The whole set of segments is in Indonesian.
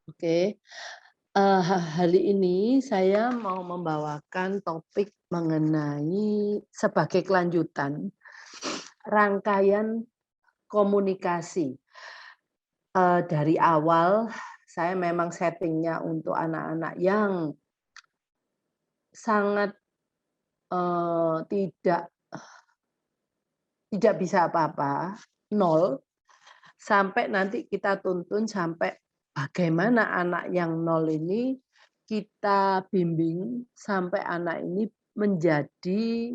Oke. Hari ini saya mau membawakan topik mengenai sebagai kelanjutan rangkaian komunikasi. Dari awal saya memang setting-nya untuk anak-anak yang sangat, tidak tidak bisa apa-apa, nol, sampai nanti kita tuntun sampai bagaimana anak yang nol ini kita bimbing sampai anak ini menjadi,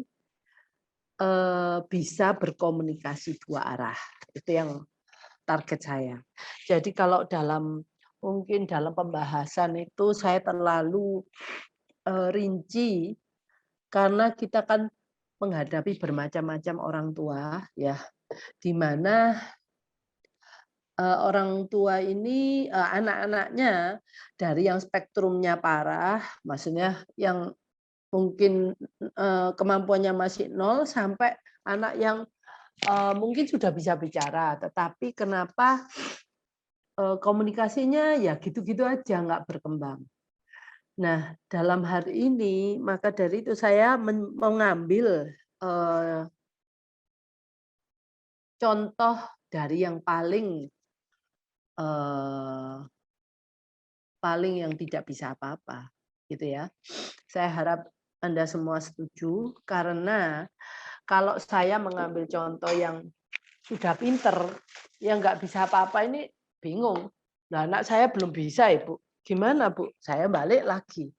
bisa berkomunikasi dua arah. Itu yang target saya. Jadi kalau mungkin dalam pembahasan itu saya terlalu, rinci karena kita kan menghadapi bermacam-macam orang tua ya, di mana orang tua ini, anak-anaknya dari yang spektrumnya parah, maksudnya yang mungkin, kemampuannya masih nol sampai anak yang, mungkin sudah bisa bicara, tetapi kenapa, komunikasinya ya gitu-gitu aja, nggak berkembang. Nah, dalam hal ini, maka dari itu saya mengambil, contoh dari yang eee paling yang tidak bisa apa-apa, gitu ya. Saya harap Anda semua setuju, karena kalau saya mengambil contoh yang sudah pinter, yang nggak bisa apa-apa ini bingung. Lah anak saya belum bisa Ibu, gimana Bu? Saya balik lagi.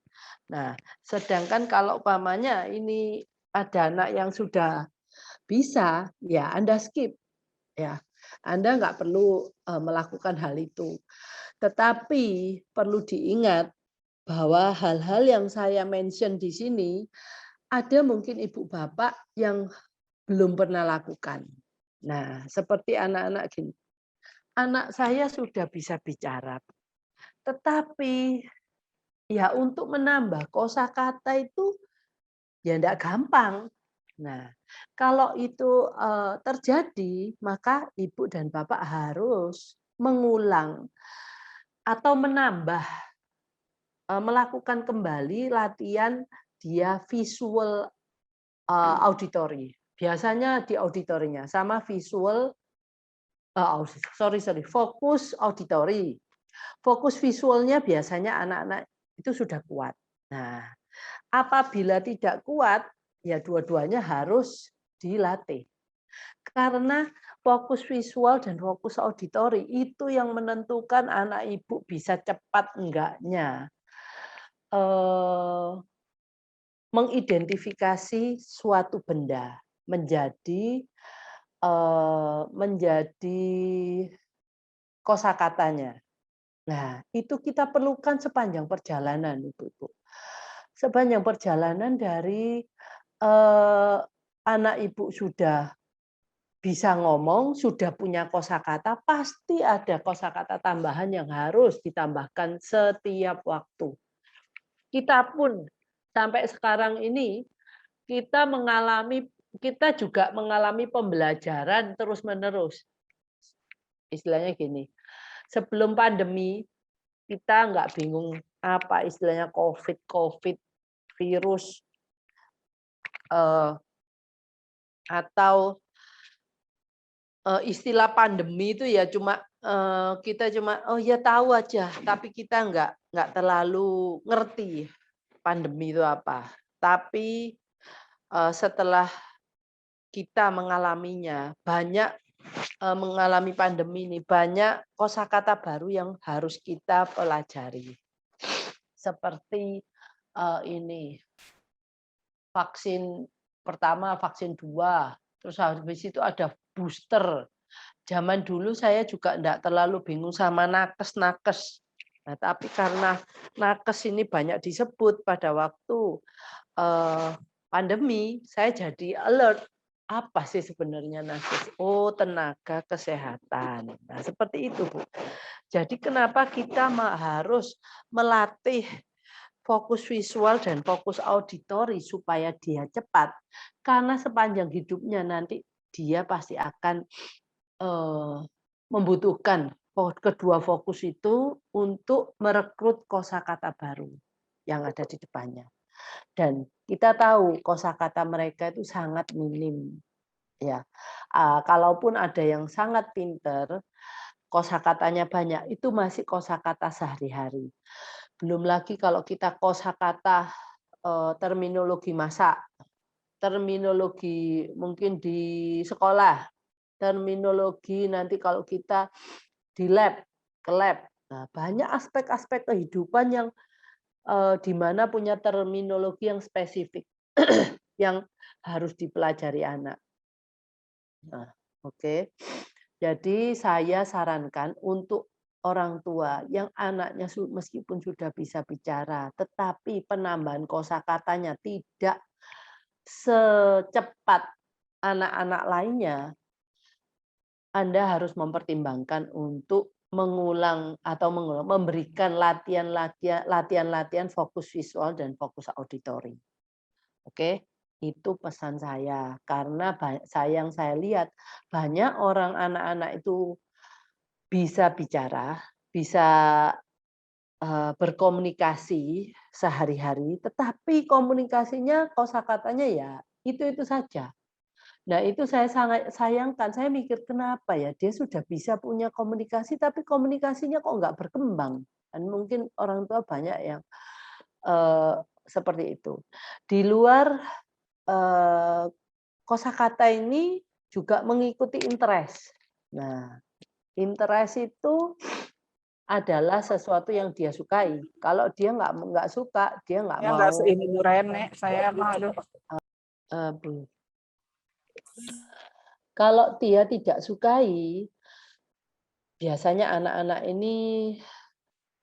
Nah, sedangkan kalau umpamanya ini ada anak yang sudah bisa, ya Anda skip, ya. Anda nggak perlu, melakukan hal itu. Tetapi perlu diingat bahwa hal-hal yang saya mention di sini, ada mungkin ibu bapak yang belum pernah lakukan. Nah, seperti anak-anak gini, anak saya sudah bisa bicara, tetapi ya untuk menambah kosakata itu ya enggak gampang. Nah, kalau itu, terjadi, maka ibu dan bapak harus mengulang atau menambah, melakukan kembali latihan dia visual, auditory. Biasanya di auditorinya sama visual, fokus auditory. Fokus visualnya biasanya anak-anak itu sudah kuat. Nah, apabila tidak kuat, ya dua-duanya harus dilatih. Karena fokus visual dan fokus auditori itu yang menentukan anak ibu bisa cepat enggaknya, eee, mengidentifikasi suatu benda menjadi, menjadi kosakatanya. Nah, itu kita perlukan sepanjang perjalanan, Ibu-ibu. Sepanjang perjalanan dari, anak Ibu sudah bisa ngomong, sudah punya kosakata, pasti ada kosakata tambahan yang harus ditambahkan setiap waktu. Kita pun sampai sekarang ini, kita juga mengalami pembelajaran terus-menerus. Istilahnya gini, sebelum pandemi kita nggak bingung apa istilahnya COVID COVID, virus, eee, atau, istilah pandemi itu ya cuma, kita cuma, "Oh ya tahu aja," tapi kita nggak terlalu ngerti pandemi itu apa. Tapi, setelah kita mengalaminya, mengalami pandemi ini, banyak kosakata baru yang harus kita pelajari. Seperti, ini, vaksin pertama, vaksin 2 terus habis itu ada booster. Zaman dulu saya juga enggak terlalu bingung sama nakes-nakes. Nah, tapi karena nakes ini banyak disebut pada waktu, eee, pandemi, saya jadi alert, apa sih sebenarnya nakes? Oh, tenaga kesehatan. Nah, seperti itu, Bu. Jadi kenapa kita harus melatih fokus visual dan fokus auditori supaya dia cepat, karena sepanjang hidupnya nanti dia pasti akan, eee, membutuhkan kedua fokus itu untuk merekrut kosakata baru yang ada di depannya. Dan kita tahu kosakata mereka itu sangat minim. Ya, kalaupun ada yang sangat pinter, kosakatanya banyak, itu masih kosakata sehari-hari. Belum lagi kalau kita kosakata terminologi masak, terminologi mungkin di sekolah, terminologi nanti kalau kita di lab, ke lab. Nah, banyak aspek-aspek kehidupan yang di mana punya terminologi yang spesifik yang harus dipelajari anak. Nah, oke. Jadi saya sarankan untuk orang tua yang anaknya meskipun sudah bisa bicara, tetapi penambahan kosakatanya tidak secepat anak-anak lainnya, Anda harus mempertimbangkan untuk memberikan latihan-latihan fokus visual dan fokus auditori. Oke, itu pesan saya. Karena yang saya lihat banyak orang anak-anak itu bisa bicara, bisa berkomunikasi sehari-hari, tetapi komunikasinya kosakatanya ya itu saja. Nah, itu saya sangat sayangkan. Saya mikir kenapa ya dia sudah bisa punya komunikasi, tapi komunikasinya kok nggak berkembang. Dan mungkin orang tua banyak yang seperti itu. Di luar kosakata ini juga mengikuti interest. Nah, interest itu adalah sesuatu yang dia sukai. Kalau dia nggak suka, dia nggak Saya nggak mau. ini Bu Rene, saya mah aduh. Kalau dia tidak sukai, biasanya anak-anak ini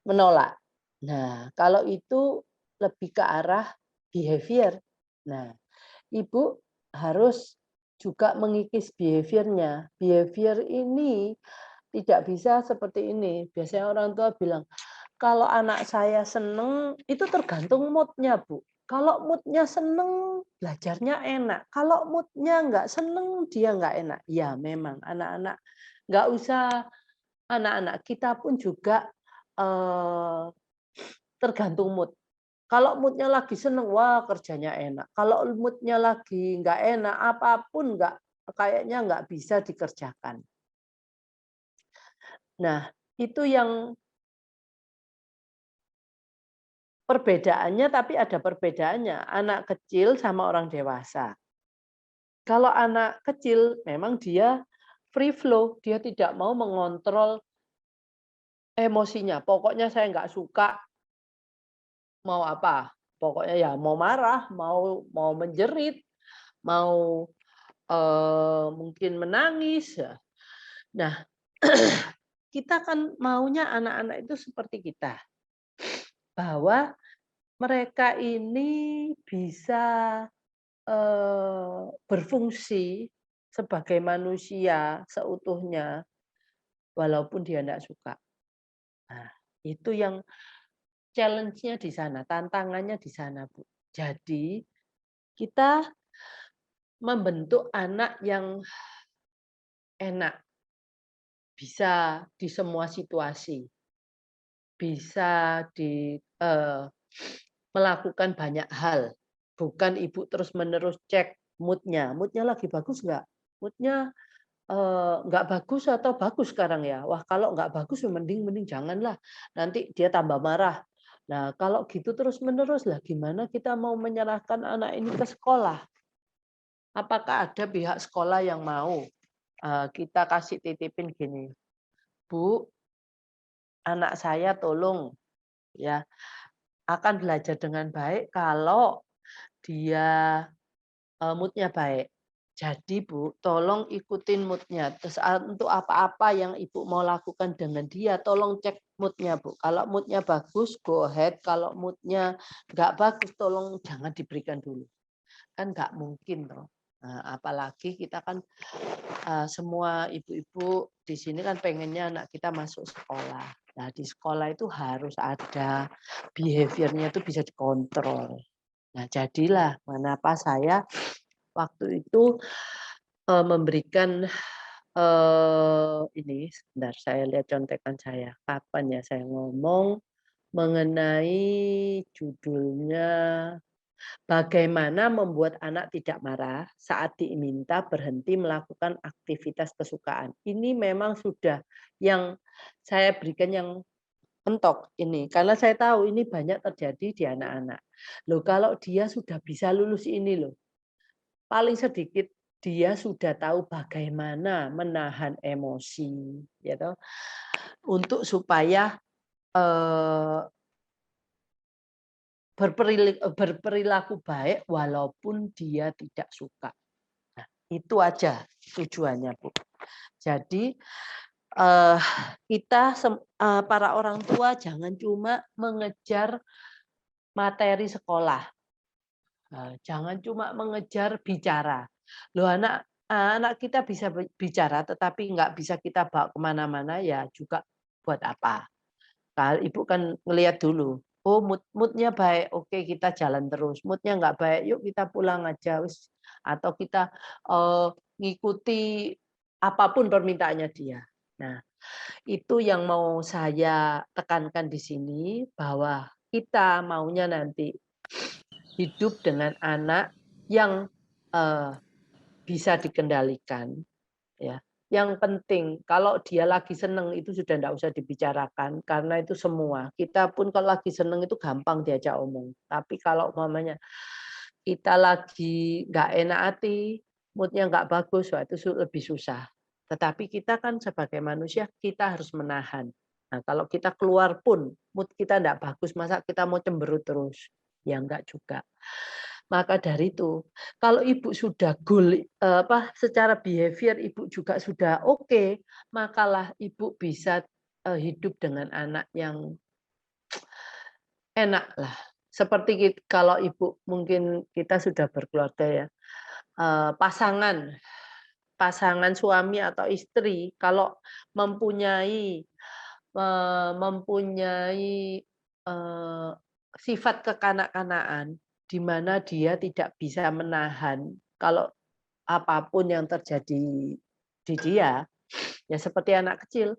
menolak. Nah, kalau itu lebih ke arah behavior. Nah, ibu harus juga mengikis behaviornya. Behavior ini tidak bisa seperti ini. Biasanya orang tua bilang, kalau anak saya seneng, itu tergantung mood-nya, Bu. Kalau mood-nya seneng, belajarnya enak. Kalau mood-nya nggak seneng, dia nggak enak. Ya, memang anak-anak nggak usah, anak-anak kita pun juga tergantung mood. Kalau mood-nya lagi seneng, wah kerjanya enak. Kalau mood-nya lagi nggak enak, apapun kayaknya nggak bisa dikerjakan. Nah, itu yang perbedaannya, tapi ada perbedaannya. Anak kecil sama orang dewasa. Kalau anak kecil, memang dia free flow. Dia tidak mau mengontrol emosinya. Pokoknya saya nggak suka, mau apa? Pokoknya ya mau marah, mau menjerit, mau mungkin menangis. Nah, kita kan maunya anak-anak itu seperti kita. Bahwa mereka ini bisa berfungsi sebagai manusia seutuhnya, walaupun dia tidak suka. Nah, itu yang challenge-nya di sana, tantangannya di sana, Bu. Jadi, kita membentuk anak yang enak, bisa di semua situasi, bisa melakukan banyak hal. Bukan ibu terus-menerus cek mood-nya. Mood-nya lagi bagus nggak? Mood-nya nggak bagus atau bagus sekarang ya? Wah, kalau nggak bagus mending janganlah. Nanti dia tambah marah. Nah, kalau gitu terus-menerus lah gimana kita mau menyerahkan anak ini ke sekolah? Apakah ada pihak sekolah yang mau kita kasih titipin gini, Bu, anak saya tolong ya akan belajar dengan baik kalau dia mood-nya baik. Jadi Bu, tolong ikutin mood-nya. Terus untuk apa-apa yang Ibu mau lakukan dengan dia, tolong cek mood-nya Bu. Kalau mood-nya bagus, go ahead. Kalau mood-nya nggak bagus, tolong jangan diberikan dulu. Kan nggak mungkin toh. Nah, apalagi kita kan semua ibu-ibu di sini kan pengennya anak kita masuk sekolah. Nah, di sekolah itu harus ada behavior-nya itu bisa dikontrol. Nah, jadilah mengapa saya waktu itu memberikan Ini sebentar saya lihat contekan saya. Kapan ya saya ngomong mengenai judulnya, bagaimana membuat anak tidak marah saat diminta berhenti melakukan aktivitas kesukaan. Ini memang sudah yang saya berikan yang mentok ini, karena saya tahu ini banyak terjadi di anak-anak. Loh kalau dia sudah bisa lulus ini loh, paling sedikit dia sudah tahu bagaimana menahan emosi, ya toh, untuk supaya berperilaku baik walaupun dia tidak suka. Nah, itu aja tujuannya, Bu. Jadi kita para orang tua jangan cuma mengejar materi sekolah. Jangan cuma mengejar bicara. Loh anak kita bisa bicara tetapi nggak bisa kita bawa kemana-mana ya juga buat apa? Ibu kan ngelihat dulu, oh mood-nya baik, oke kita jalan terus. Mood-nya nggak baik, yuk kita pulang aja wis. Atau kita ngikuti apapun permintaannya dia. Nah, itu yang mau saya tekankan di sini bahwa kita maunya nanti hidup dengan anak yang bisa dikendalikan, ya. Yang penting kalau dia lagi seneng itu sudah enggak usah dibicarakan karena itu semua. Kita pun kalau lagi seneng itu gampang diajak omong. Tapi kalau umpamanya kita lagi nggak enak hati, mood-nya nggak bagus, wah itu lebih susah. Tetapi kita kan sebagai manusia kita harus menahan. Nah, kalau kita keluar pun mood kita nggak bagus, masa kita mau cemberut terus? Ya enggak juga. Maka dari itu, kalau ibu sudah secara behavior ibu juga sudah oke, makalah ibu bisa hidup dengan anak yang enak lah. Seperti kalau ibu mungkin kita sudah berkeluarga ya, pasangan suami atau istri kalau mempunyai mempunyai sifat kekanak-kanakan di mana dia tidak bisa menahan kalau apapun yang terjadi di dia, ya seperti anak kecil.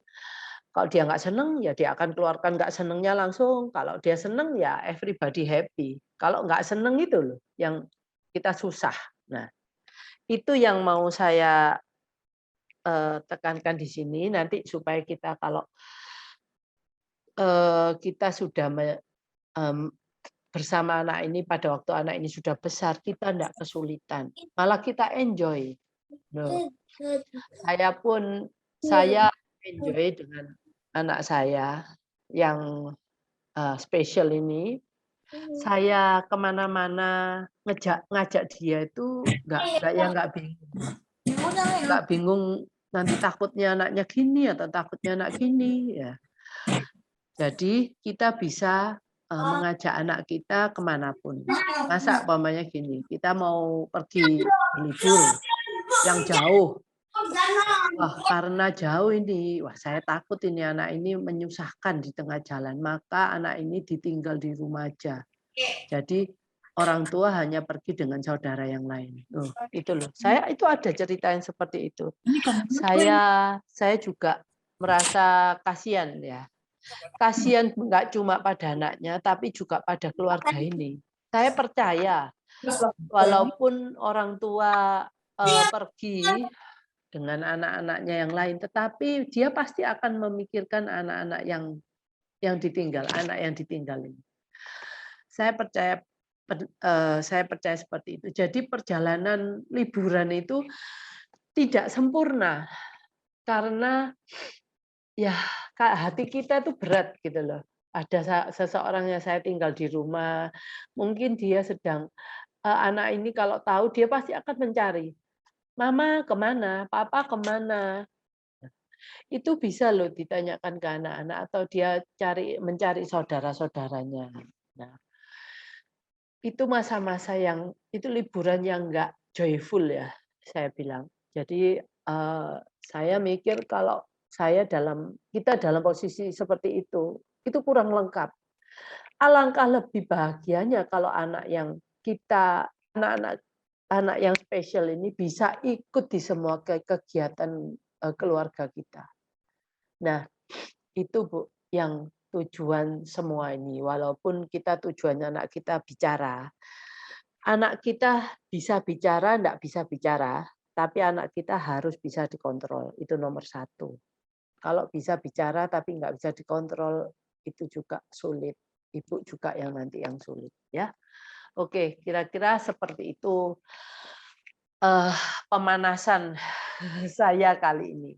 Kalau dia nggak seneng, ya dia akan keluarkan nggak senengnya langsung. Kalau dia seneng, ya everybody happy. Kalau nggak seneng itu loh, yang kita susah. Nah, itu yang mau saya tekankan di sini nanti supaya kita kalau kita sudah bersama anak ini pada waktu anak ini sudah besar, kita tidak kesulitan, malah kita enjoy. Loh, saya enjoy dengan anak saya yang spesial ini. Saya kemana-mana ngajak dia itu nggak bingung. Nggak bingung nanti takutnya anaknya gini atau takutnya anak gini ya. Jadi kita bisa mengajak anak kita kemanapun. Masa umpamanya gini, kita mau pergi libur yang jauh. Wah, karena jauh ini, wah saya takut ini anak ini menyusahkan di tengah jalan. Maka anak ini ditinggal di rumah aja. Jadi orang tua hanya pergi dengan saudara yang lain. Itu loh. Saya itu ada cerita yang seperti itu. Saya juga merasa kasihan ya. Kasihan nggak cuma pada anaknya, tapi juga pada keluarga ini. Saya percaya, walaupun orang tua pergi dengan anak-anaknya yang lain, tetapi dia pasti akan memikirkan anak-anak yang ditinggal, anak yang ditinggal ini. Saya percaya seperti itu. Jadi perjalanan liburan itu tidak sempurna karena ya hati kita itu berat gitu loh. Ada seseorang yang saya tinggal di rumah, mungkin dia sedang anak ini kalau tahu dia pasti akan mencari, "Mama kemana? Papa kemana?" Itu bisa loh ditanyakan ke anak-anak atau dia mencari saudara-saudaranya. Nah, itu masa-masa yang itu liburan yang enggak joyful ya, saya bilang. Jadi saya mikir kalau kita dalam posisi seperti itu kurang lengkap. Alangkah lebih bahagianya kalau anak anak yang spesial ini bisa ikut di semua kegiatan keluarga kita. Nah, itu Bu, yang tujuan semua ini. Walaupun kita tujuannya anak kita bicara, anak kita bisa bicara, enggak bisa bicara, tapi anak kita harus bisa dikontrol, itu nomor satu. Kalau bisa bicara tapi nggak bisa dikontrol, itu juga sulit. Ibu juga yang nanti yang sulit, ya. Oke, kira-kira seperti itu pemanasan saya kali ini.